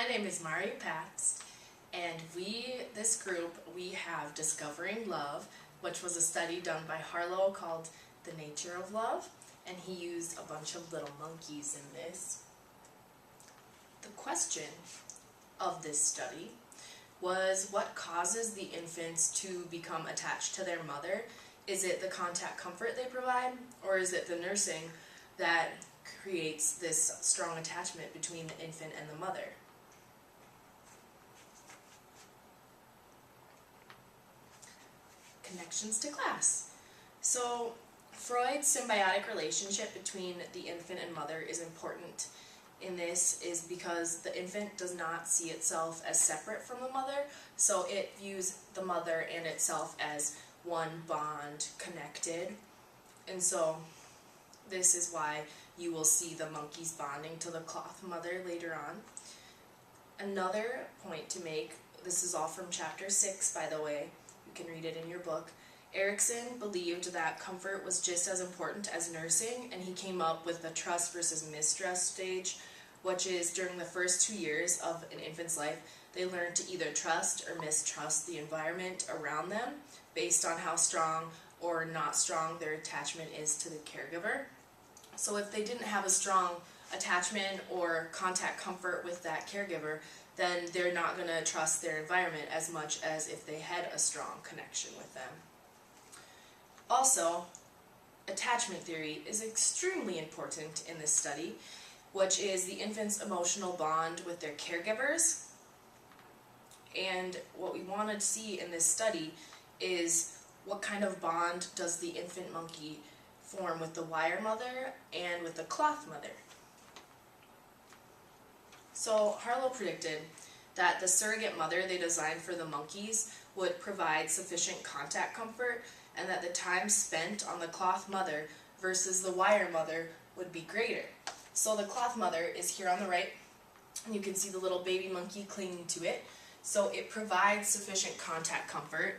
My name is Mari Patz, and this group, we have Discovering Love, which was a study done by Harlow called The Nature of Love, and he used a bunch of little monkeys in this. The question of this study was, what causes the infants to become attached to their mother? Is it the contact comfort they provide, or is it the nursing that creates this strong attachment between the infant and the mother? Connections to class. So Freud's symbiotic relationship between the infant and mother is important in this is because the infant does not see itself as separate from the mother, so it views the mother and itself as one bond connected. And so this is why you will see the monkeys bonding to the cloth mother later on. Another point to make, this is all from chapter 6 by the way, you can read it in your book. Erikson believed that comfort was just as important as nursing, and he came up with the trust versus mistrust stage, which is during the first 2 years of an infant's life, they learn to either trust or mistrust the environment around them based on how strong or not strong their attachment is to the caregiver. So if they didn't have a strong attachment or contact comfort with that caregiver, then they're not going to trust their environment as much as if they had a strong connection with them. Also, attachment theory is extremely important in this study, which is the infant's emotional bond with their caregivers. And what we want to see in this study is what kind of bond does the infant monkey form with the wire mother and with the cloth mother. So Harlow predicted that the surrogate mother they designed for the monkeys would provide sufficient contact comfort, and that the time spent on the cloth mother versus the wire mother would be greater. So the cloth mother is here on the right, and you can see the little baby monkey clinging to it. So it provides sufficient contact comfort.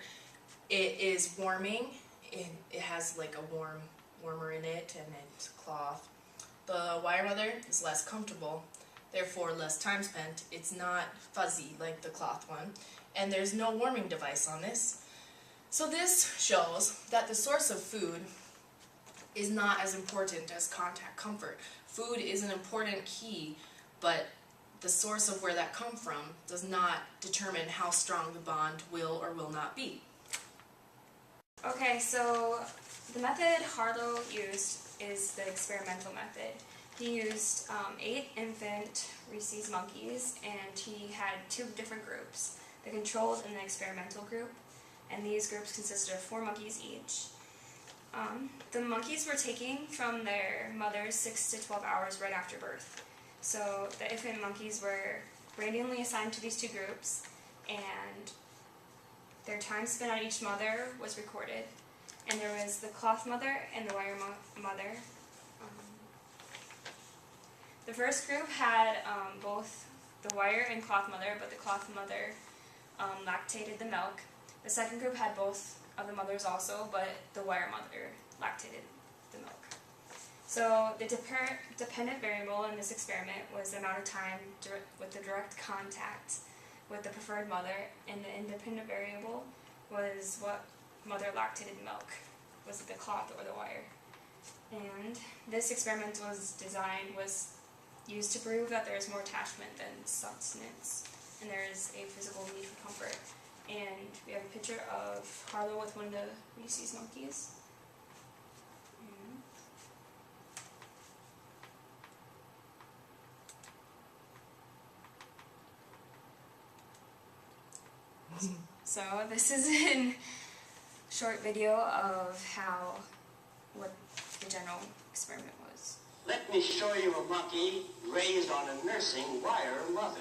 It is warming, it has like a warmer in it, and it's cloth. The wire mother is less comfortable, therefore less time spent. It's not fuzzy like the cloth one, and there's no warming device on this. So this shows that the source of food is not as important as contact comfort. Food is an important key, but the source of where that comes from does not determine how strong the bond will or will not be. Okay, so the method Harlow used is the experimental method. He used 8 infant rhesus monkeys, and he had 2 different groups, the controlled and the experimental group, and these groups consisted of 4 monkeys each. The monkeys were taken from their mothers 6 to 12 hours right after birth. So the infant monkeys were randomly assigned to these 2 groups, and their time spent on each mother was recorded. And there was the cloth mother and the wire mother. The first group had both the wire and cloth mother, but the cloth mother lactated the milk. The second group had both of the mothers also, but the wire mother lactated the milk. So the dependent variable in this experiment was the amount of time with the direct contact with the preferred mother, and the independent variable was what mother lactated milk. Was it the cloth or the wire? And this experiment was used to prove that there is more attachment than sustenance, and there is a physical need for comfort. And we have a picture of Harlow with one of the rhesus monkeys. So this is a short video of what the general experiment was. Let me show you a monkey raised on a nursing wire mother.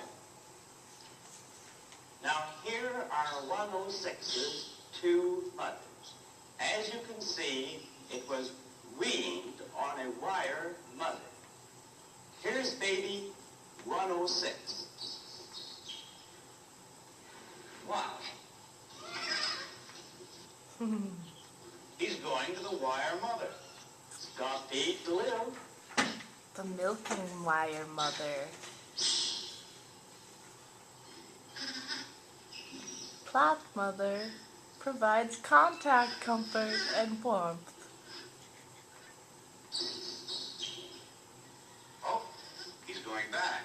Now here are 106's 2 mothers. As you can see, it was weaned on a wire mother. Here's baby 106. Wow. He's going to the wire mother. He's got to eat to live. The milking wire mother. cloth mother provides contact comfort and warmth. Oh, he's going back.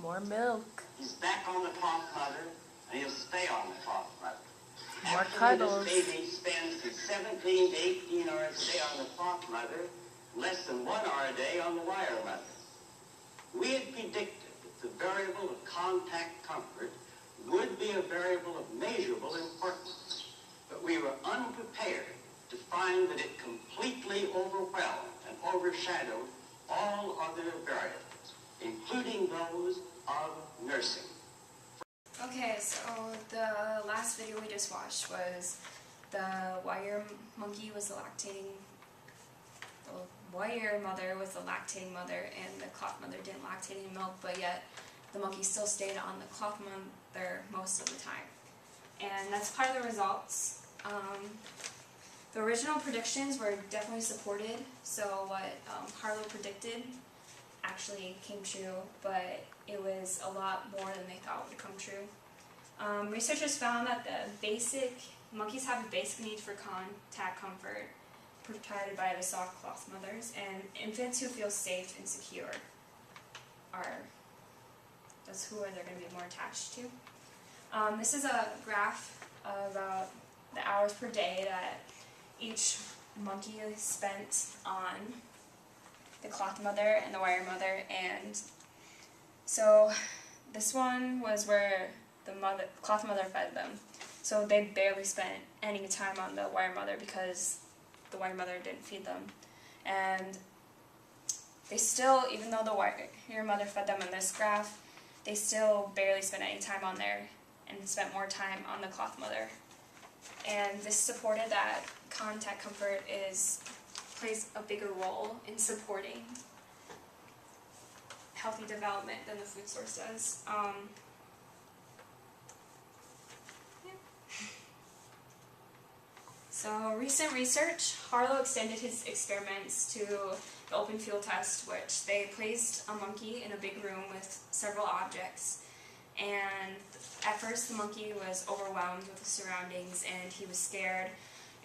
More milk. He's back on the cloth mother, and he'll stay on the cloth mother. More After cuddles. this baby spends from 17 to 18 hours a day on the cloth mother, less than 1 hour a day on the wire mother. We had predicted that the variable of contact comfort would be a variable of measurable importance, but we were unprepared to find that it completely overwhelmed and overshadowed all other variables, including those of nursing. Okay, so the last video we just watched was the wire monkey was the wire mother was the lactating mother, and the cloth mother didn't lactate any milk, but yet the monkey still stayed on the cloth mother most of the time. And that's part of the results. The original predictions were definitely supported, so what Harlow predicted actually came true, but it was a lot more than they thought would come true. Researchers found that monkeys have a basic need for contact comfort provided by the soft cloth mothers, and infants who feel safe and secure that's who they're going to be more attached to. This is a graph about the hours per day that each monkey spent on the cloth mother and the wire mother, and so this one was where the cloth mother fed them. So they barely spent any time on the wire mother because the wire mother didn't feed them. And they still, even though the wire mother fed them in this graph, they still barely spent any time on there and spent more time on the cloth mother. And this supported that contact comfort plays a bigger role in supporting healthy development than the food source does. So recent research, Harlow extended his experiments to the open field test, which they placed a monkey in a big room with several objects. And at first the monkey was overwhelmed with the surroundings and he was scared.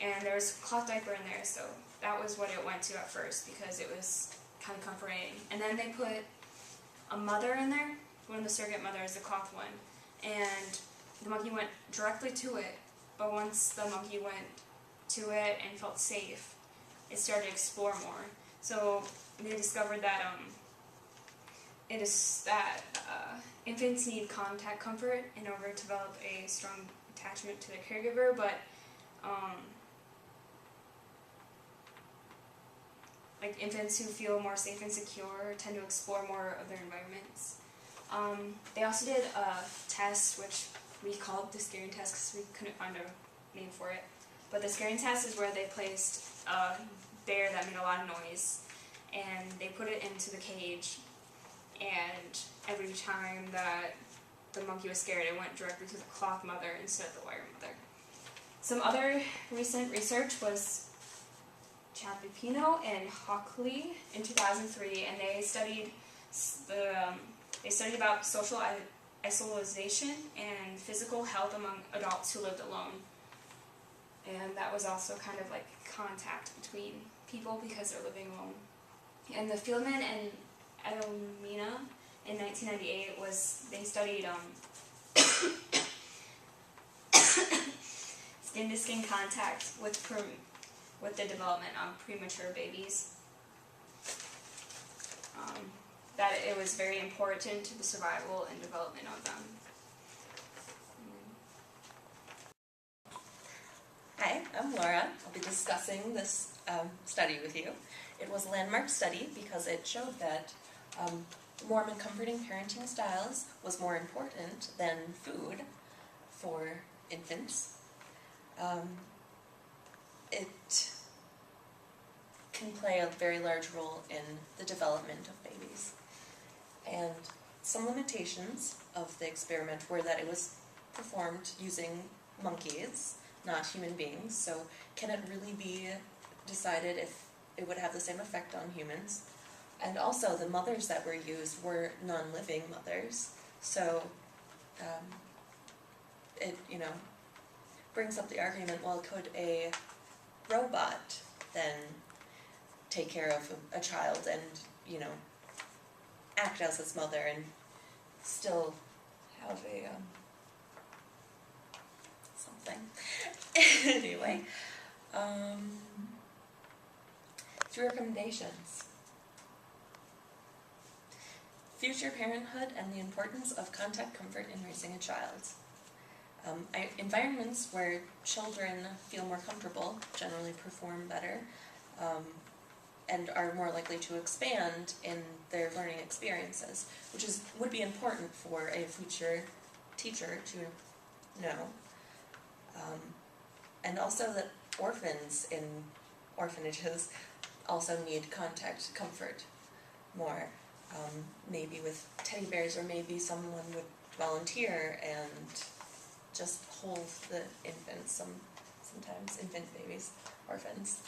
And there was a cloth diaper in there, so that was what it went to at first because it was kind of comforting. And then they put a mother in there, one of the surrogate mothers, the cloth one, and the monkey went directly to it. But once the monkey went to it and felt safe, it started to explore more. So they discovered that infants need contact comfort in order to develop a strong attachment to their caregiver, but like infants who feel more safe and secure tend to explore more of their environments. They also did a test which we called the scaring test because we couldn't find a name for it. But the scaring test is where they placed a bear that made a lot of noise and they put it into the cage, and every time that the monkey was scared it went directly to the cloth mother instead of the wire mother. Some other recent research was Chapipino and Hockley in 2003, and they studied about social isolation and physical health among adults who lived alone. And that was also kind of like contact between people because they're living alone. And the Fieldman and Edelmina in 1998 they studied skin-to-skin contact with the development of premature babies. That it was very important to the survival and development of them. Hi, I'm Laura. I'll be discussing this study with you. It was a landmark study because it showed that warm and comforting parenting styles was more important than food for infants. It can play a very large role in the development of babies. And some limitations of the experiment were that it was performed using monkeys, not human beings, so can it really be decided if it would have the same effect on humans? And also the mothers that were used were non-living mothers, so it, brings up the argument, well, could a robot then take care of a child and, act as its mother and still have a, something. Anyway, 3 recommendations. Future parenthood and the importance of contact comfort in raising a child. Environments where children feel more comfortable generally perform better, and are more likely to expand in their learning experiences, which would be important for a future teacher to know. And also that orphans in orphanages also need contact comfort more, maybe with teddy bears, or maybe someone would volunteer and just hold the infants, sometimes infant babies, orphans.